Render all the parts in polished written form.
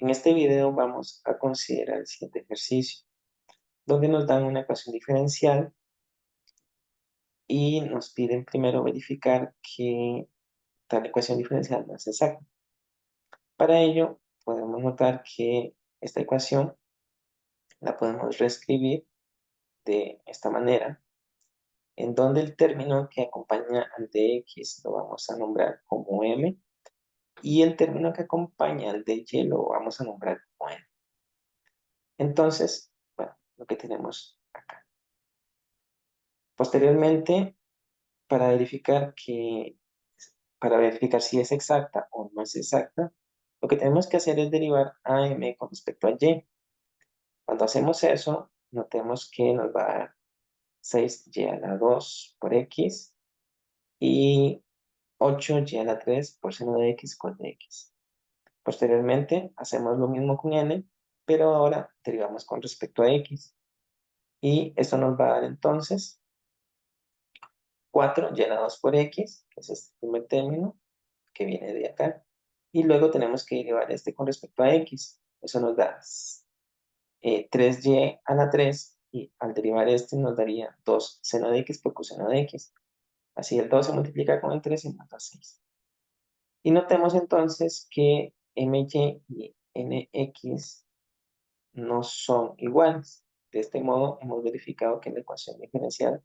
En este video vamos a considerar el siguiente ejercicio, donde nos dan una ecuación diferencial y nos piden primero verificar que tal ecuación diferencial no es exacta. Para ello, podemos notar que esta ecuación la podemos reescribir de esta manera, en donde el término que acompaña al de x lo vamos a nombrar como m y el término que acompaña al de y lo vamos a nombrar como n. Entonces, bueno, lo que tenemos acá. Posteriormente, para verificar si es exacta o no es exacta, lo que tenemos que hacer es derivar a m con respecto a y. Cuando hacemos eso, notemos que nos va a dar 6y a la 2 por x y 8y a la 3 por seno de x con de x. Posteriormente, hacemos lo mismo con n, pero ahora derivamos con respecto a x. Y esto nos va a dar entonces 4y a la 2 por x, que es este primer término, que viene de acá. Y luego tenemos que derivar este con respecto a x. Eso nos da 3y a la 3 y al derivar este nos daría 2 seno de x por coseno de x. Así el 2 se multiplica con el 3 y nos da 6. Y notemos entonces que my y nx no son iguales. De este modo hemos verificado que la ecuación diferencial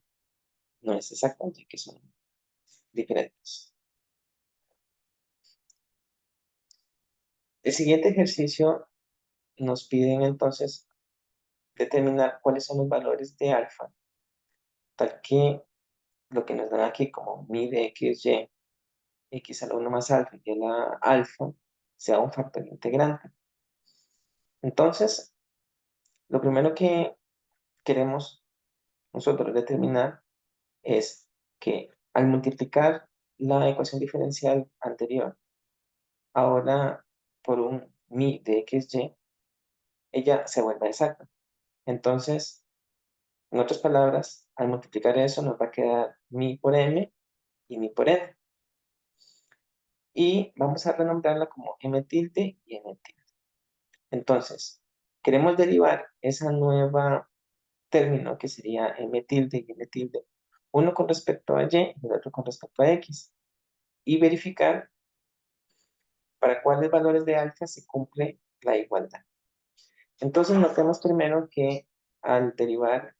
no es exacta, ya que son diferentes. El siguiente ejercicio nos piden entonces determinar cuáles son los valores de alfa, tal que lo que nos dan aquí como mi de x, y, x a la 1 más alfa y a la alfa sea un factor integrante. Entonces, lo primero que queremos nosotros determinar es que al multiplicar la ecuación diferencial anterior, ahora por un mi de x, y, ella se vuelve exacta. Entonces, en otras palabras, al multiplicar eso nos va a quedar mi por m y mi por n. Y vamos a renombrarla como m tilde y n tilde. Entonces, queremos derivar esa nueva término que sería m tilde y n tilde, uno con respecto a y y el otro con respecto a x, y verificar para cuáles valores de alfa se cumple la igualdad. Entonces, notemos primero que al derivar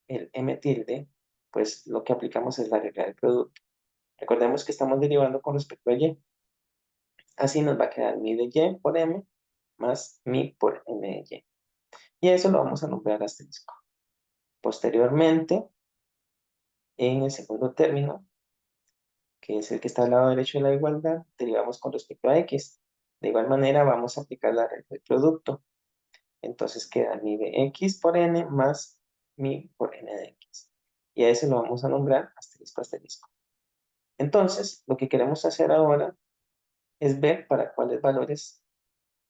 el m tilde, pues lo que aplicamos es la regla del producto. Recordemos que estamos derivando con respecto a y. Así nos va a quedar mi de y por m más mi por n de y. Y eso lo vamos a nombrar asterisco. Posteriormente, en el segundo término, que es el que está al lado derecho de la igualdad, derivamos con respecto a x. De igual manera, vamos a aplicar la regla del producto. Entonces queda mi de x por n más mi por n de x. Y a ese lo vamos a nombrar asterisco asterisco. Entonces, lo que queremos hacer ahora es ver para cuáles valores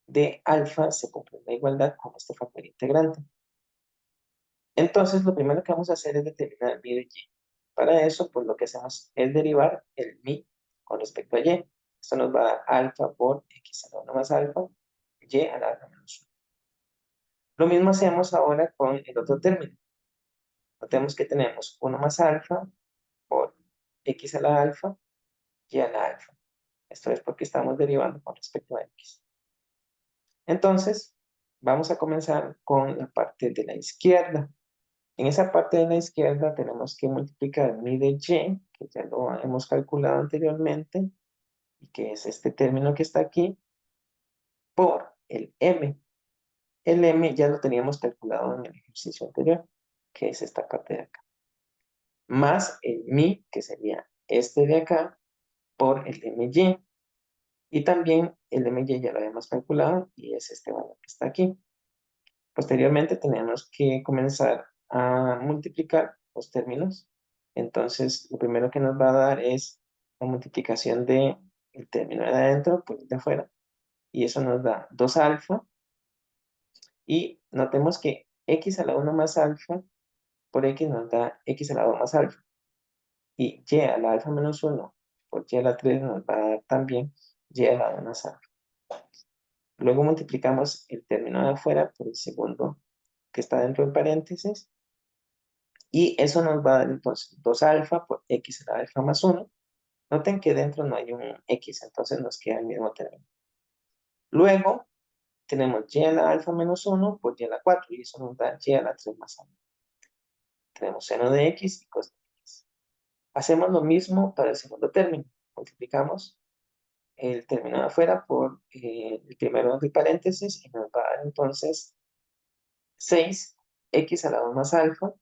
de alfa se cumple la igualdad con este factor integrante. Entonces, lo primero que vamos a hacer es determinar mi de y. Para eso, pues lo que hacemos es derivar el mi con respecto a y. Esto nos va a dar alfa por x a la 1 más alfa, y a la 1 menos 1. Lo mismo hacemos ahora con el otro término. Notemos que tenemos 1 más alfa por x a la alfa, y a la alfa. Esto es porque estamos derivando con respecto a x. Entonces, vamos a comenzar con la parte de la izquierda. En esa parte de la izquierda tenemos que multiplicar mi de y, que ya lo hemos calculado anteriormente, y que es este término que está aquí, por el m. El m ya lo teníamos calculado en el ejercicio anterior, que es esta parte de acá. Más el mi, que sería este de acá, por el my. Y también el my ya lo habíamos calculado, y es este valor que está aquí. Posteriormente tenemos que comenzar a multiplicar los términos. Entonces, lo primero que nos va a dar es la multiplicación de el término de adentro por el de afuera. Y eso nos da 2 alfa. Y notemos que x a la 1 más alfa por x nos da x a la 2 más alfa. Y y a la alfa menos 1 por y a la 3 nos va a dar también y a la 2 más alfa. Luego multiplicamos el término de afuera por el segundo que está dentro del paréntesis. Y eso nos va a dar entonces 2 alfa por x a la alfa más 1. Noten que dentro no hay un x, entonces nos queda el mismo término. Luego tenemos y a la alfa menos 1 por y a la 4, y eso nos da y a la 3 más alfa. Tenemos seno de x y cos de x. Hacemos lo mismo para el segundo término. Multiplicamos el término de afuera por el primero del paréntesis y nos va a dar entonces 6x a la 2 más alfa.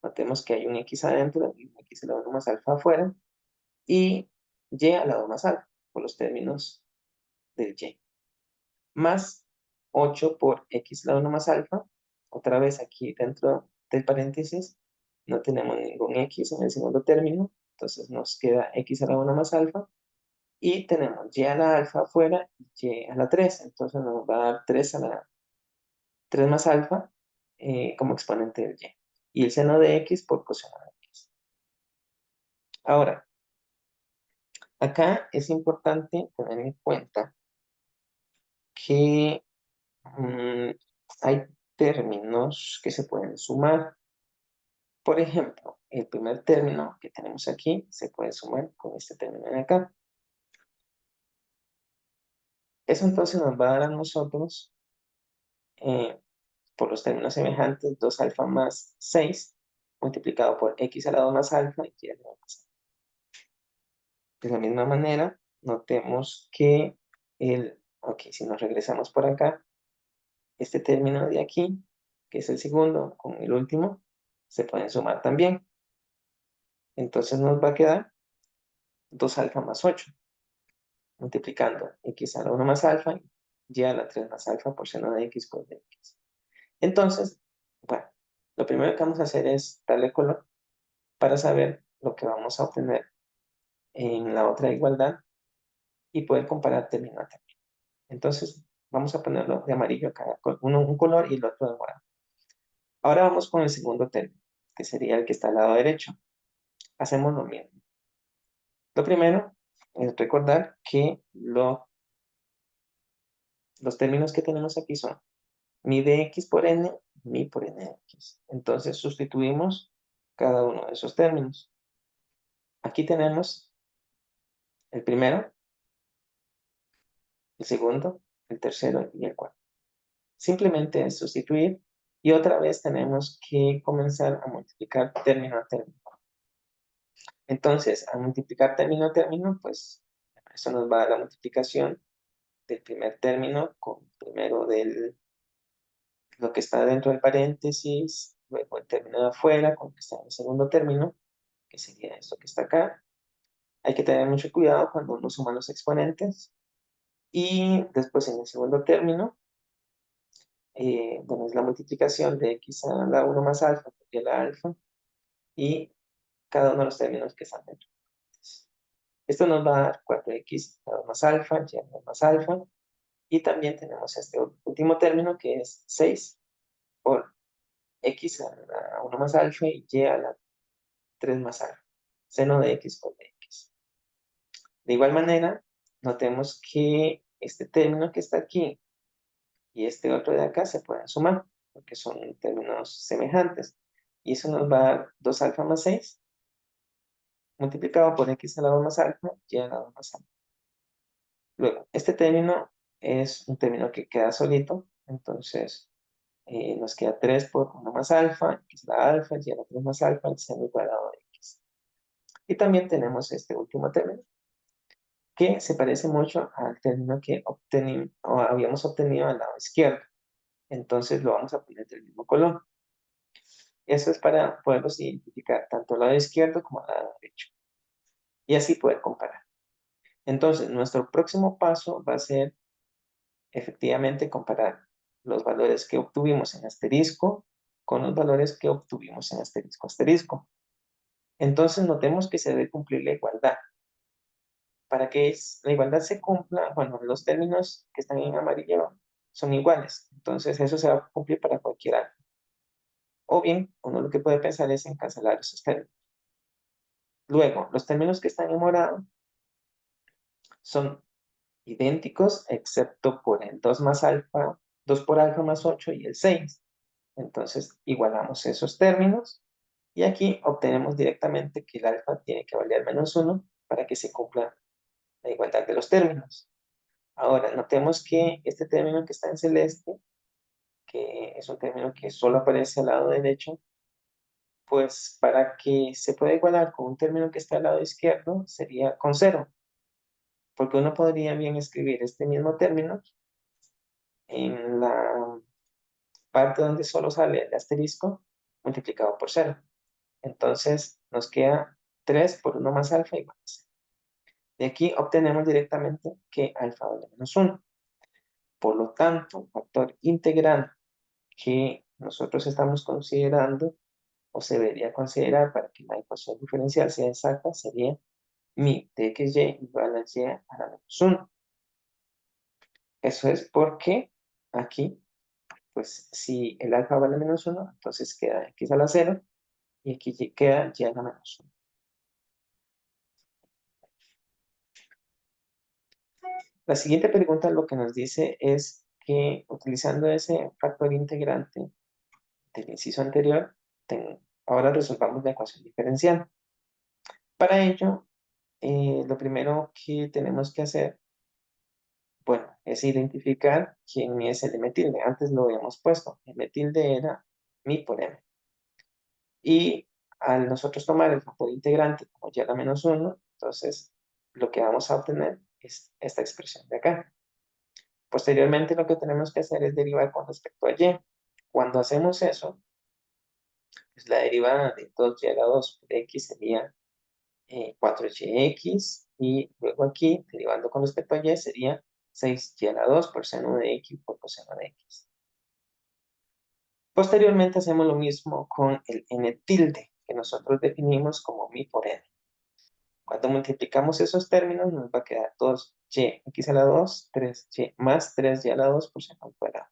Notemos que hay un x adentro y un x a la 1 más alfa afuera. Y y a la 2 más alfa por los términos del y. Más 8 por x a la 1 más alfa. Otra vez aquí dentro del paréntesis no tenemos ningún x en el segundo término. Entonces nos queda x a la 1 más alfa. Y tenemos y a la alfa afuera y y a la 3. Entonces nos va a dar 3 a la 3 más alfa como exponente del y. Y el seno de x por coseno de x. Ahora, acá es importante tener en cuenta que hay términos que se pueden sumar. Por ejemplo, el primer término que tenemos aquí se puede sumar con este término de acá. Eso entonces nos va a dar a nosotros, por los términos semejantes, 2 alfa más 6 multiplicado por x a la 2 más alfa y y a la 2 más alfa. De la misma manera, notemos que si nos regresamos por acá, este término de aquí, que es el segundo con el último, se pueden sumar también. Entonces nos va a quedar 2 alfa más 8, multiplicando x a la 1 más alfa y a la 3 más alfa por seno de x por de x. Entonces, bueno, lo primero que vamos a hacer es darle color para saber lo que vamos a obtener en la otra igualdad y poder comparar término a término. Entonces, vamos a ponerlo de amarillo acá, uno un color y el otro de morado. Ahora vamos con el segundo término, que sería el que está al lado derecho. Hacemos lo mismo. Lo primero es recordar que los términos que tenemos aquí son mi de x por n, mi por n de x. Entonces sustituimos cada uno de esos términos. Aquí tenemos el primero, el segundo, el tercero y el cuarto. Simplemente es sustituir y otra vez tenemos que comenzar a multiplicar término a término. Entonces, al multiplicar término a término, pues eso nos va a dar la multiplicación del primer término con primero lo que está dentro del paréntesis, luego el término de afuera con lo que está en el segundo término, que sería esto que está acá. Hay que tener mucho cuidado cuando uno suma los exponentes. Y después en el segundo término, bueno, es la multiplicación de x a la 1 más alfa por y a la alfa y cada uno de los términos que están dentro. Esto nos va a dar 4x a la 2 más alfa, y a la 2 más alfa. Y también tenemos este último término que es 6 por x a la 1 más alfa y a la 3 más alfa. Seno de x por de x. De igual manera, notemos que este término que está aquí y este otro de acá se pueden sumar, porque son términos semejantes. Y eso nos va a dar 2 alfa más 6, multiplicado por x a la 2 más alfa y a la 2 más alfa. Luego, este término es un término que queda solito, entonces nos queda 3 por 1 más alfa, x a la alfa y a la 3 más alfa, el seno cuadrado de x. Y también tenemos este último término, que se parece mucho al término que habíamos obtenido al lado izquierdo. Entonces lo vamos a poner del mismo color. Eso es para poderlos identificar tanto al lado izquierdo como al lado derecho. Y así poder comparar. Entonces, nuestro próximo paso va a ser efectivamente comparar los valores que obtuvimos en asterisco con los valores que obtuvimos en asterisco asterisco. Entonces, notemos que se debe cumplir la igualdad. Para que la igualdad se cumpla, bueno, los términos que están en amarillo son iguales. Entonces, eso se va a cumplir para cualquier alfa. O bien, uno lo que puede pensar es en cancelar esos términos. Luego, los términos que están en morado son idénticos, excepto por el 2 más alfa, 2 por alfa más 8 y el 6. Entonces, igualamos esos términos y aquí obtenemos directamente que el alfa tiene que valer menos 1 para que se cumpla la igualdad de los términos. Ahora, notemos que este término que está en celeste, que es un término que solo aparece al lado derecho, pues para que se pueda igualar con un término que está al lado izquierdo, sería con 0, porque uno podría bien escribir este mismo término en la parte donde solo sale el asterisco multiplicado por 0. Entonces nos queda 3 por 1 más alfa igual a 0. De aquí obtenemos directamente que alfa vale menos 1. Por lo tanto, un factor integrante que nosotros estamos considerando o se debería considerar para que la ecuación diferencial sea exacta sería mi de xy igual a y a la menos 1. Eso es porque aquí, pues si el alfa vale menos 1, entonces queda x a la 0 y aquí queda y a la menos 1. La siguiente pregunta lo que nos dice es que utilizando ese factor integrante del inciso anterior, ahora resolvamos la ecuación diferencial. Para ello, lo primero que tenemos que hacer, bueno, es identificar quién es el M tilde. Antes lo habíamos puesto. M tilde era mi por M. Y al nosotros tomar el factor integrante como y a la menos 1, entonces lo que vamos a obtener es esta expresión de acá. Posteriormente lo que tenemos que hacer es derivar con respecto a y. Cuando hacemos eso, pues la derivada de 2y a la 2 por x sería 4yx y luego aquí, derivando con respecto a y, sería 6y a la 2 por seno de x por coseno de x. Posteriormente hacemos lo mismo con el n tilde, que nosotros definimos como mi por n. Cuando multiplicamos esos términos nos va a quedar 2yx a la 2, 3y más 3y a la 2 por seno al cuadrado.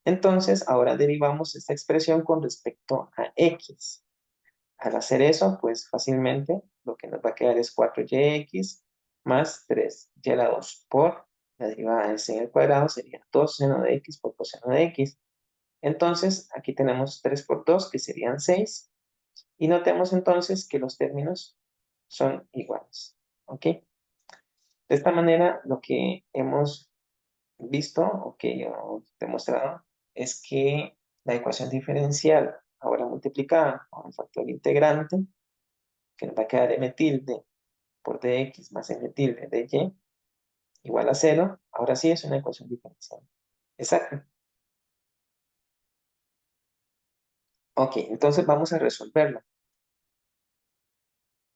Entonces, ahora derivamos esta expresión con respecto a x. Al hacer eso, pues fácilmente lo que nos va a quedar es 4yx más 3y a la 2 por la derivada de c al cuadrado sería 2 seno de x por coseno de x. Entonces, aquí tenemos 3 por 2, que serían 6. Y notemos entonces que los términos son iguales. ¿Ok? De esta manera, lo que hemos visto o que hemos demostrado es que la ecuación diferencial, ahora multiplicada con el factor integrante, que nos va a quedar m tilde por dx más m tilde de y igual a 0, ahora sí es una ecuación diferencial. Exacto. Ok, entonces vamos a resolverla.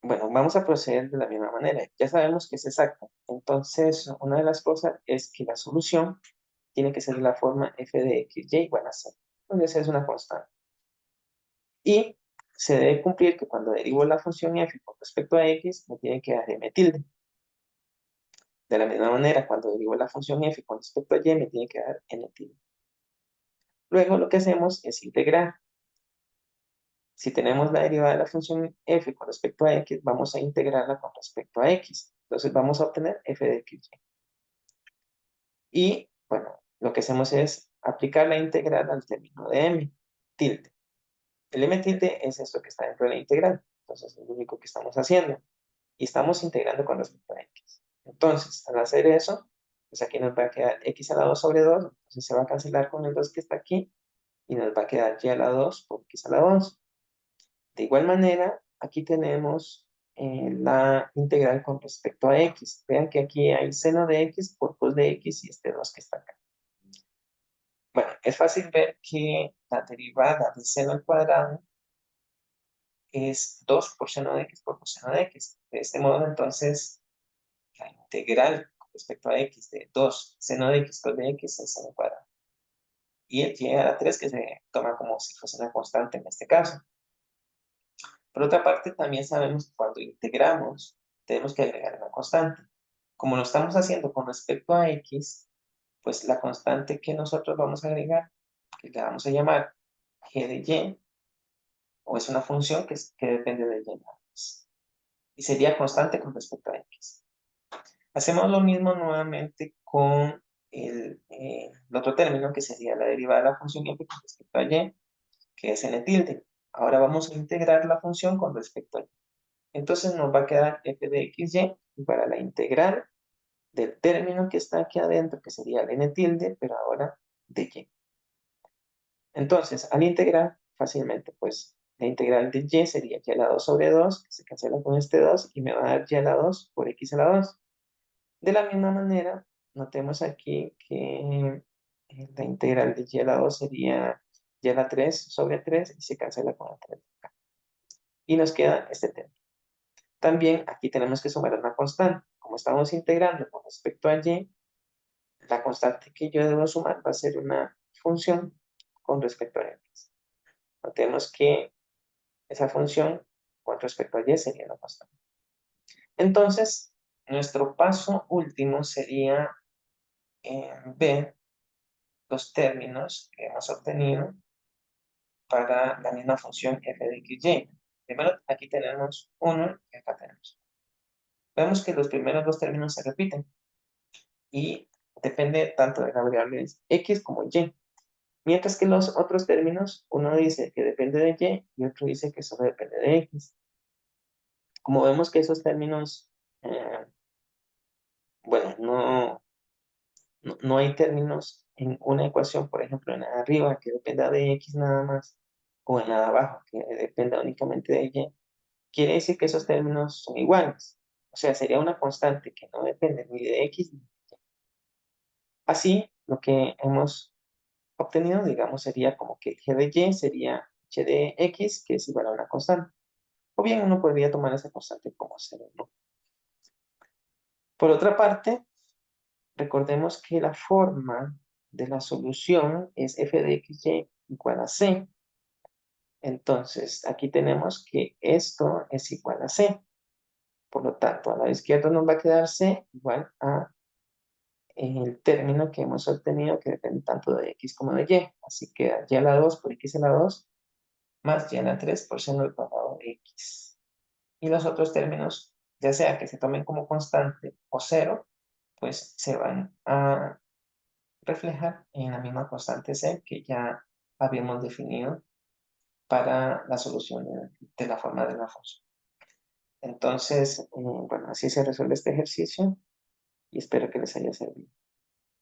Bueno, vamos a proceder de la misma manera. Ya sabemos que es exacta. Entonces, una de las cosas es que la solución tiene que ser de la forma f de x y igual a 0, donde esa es una constante. Y se debe cumplir que cuando derivo la función f con respecto a x, me tiene que dar m tilde. De la misma manera, cuando derivo la función f con respecto a y, me tiene que dar n tilde. Luego lo que hacemos es integrar. Si tenemos la derivada de la función f con respecto a x, vamos a integrarla con respecto a x. Entonces vamos a obtener f de x. Y, bueno, lo que hacemos es aplicar la integral al término de m tilde. El m tilde es esto que está dentro de la integral. Entonces es lo único que estamos haciendo. Y estamos integrando con respecto a x. Entonces, al hacer eso, pues aquí nos va a quedar x a la 2 sobre 2. Entonces se va a cancelar con el 2 que está aquí. Y nos va a quedar y a la 2 por x a la 2. De igual manera, aquí tenemos la integral con respecto a x. Vean que aquí hay seno de x por cos de x y este 2 que está acá. Bueno, es fácil ver que la derivada del seno al cuadrado es 2 por seno de x por coseno de x. De este modo, entonces, la integral con respecto a x de 2 seno de x cos de x es seno al cuadrado. Y el y a la 3 que se toma como si fuese una constante en este caso. Por otra parte, también sabemos que cuando integramos, tenemos que agregar una constante. Como lo estamos haciendo con respecto a x, pues la constante que nosotros vamos a agregar, que le vamos a llamar g de y, o es una función que depende de y nada más. Y sería constante con respecto a x. Hacemos lo mismo nuevamente con el otro término que sería la derivada de la función f con respecto a y, que es n tilde. Ahora vamos a integrar la función con respecto a y. Entonces nos va a quedar f de xy igual a la integral del término que está aquí adentro, que sería el n tilde, pero ahora de y. Entonces, al integrar, fácilmente, pues, la integral de y sería y a la 2 sobre 2, que se cancela con este 2, y me va a dar y a la 2 por x a la 2. De la misma manera, notemos aquí que la integral de y a la 2 sería y a la 3 sobre 3, y se cancela con el 3 acá. Y nos queda este término. También aquí tenemos que sumar una constante. Como estamos integrando con respecto a y, la constante que yo debo sumar va a ser una función con respecto a x. Notemos que esa función con respecto a y sería la constante. Entonces, nuestro paso último sería ver los términos que hemos obtenido para la misma función f de xy. Primero, aquí tenemos 1 y acá tenemos. Vemos que los primeros dos términos se repiten y depende tanto de la variable x como y. Mientras que los otros términos, uno dice que depende de y otro dice que solo depende de x. Como vemos que esos términos, bueno, no hay términos en una ecuación, por ejemplo, en la de arriba que dependa de x nada más, o en la de abajo que dependa únicamente de y, quiere decir que esos términos son iguales. O sea, sería una constante que no depende ni de x ni de y. Así, lo que hemos obtenido, digamos, sería como que g de y sería h de x, que es igual a una constante. O bien uno podría tomar esa constante como 0, ¿no? Por otra parte, recordemos que la forma de la solución es f de xy igual a c. Entonces, aquí tenemos que esto es igual a c. Por lo tanto, a la izquierda nos va a quedar c igual a el término que hemos obtenido que depende tanto de x como de y. Así que y a la 2 por x a la 2 más y a la 3 por seno al cuadrado de x. Y los otros términos, ya sea que se tomen como constante o cero, pues se van a reflejar en la misma constante c que ya habíamos definido para la solución de la forma de la función. Entonces, bueno, así se resuelve este ejercicio y espero que les haya servido.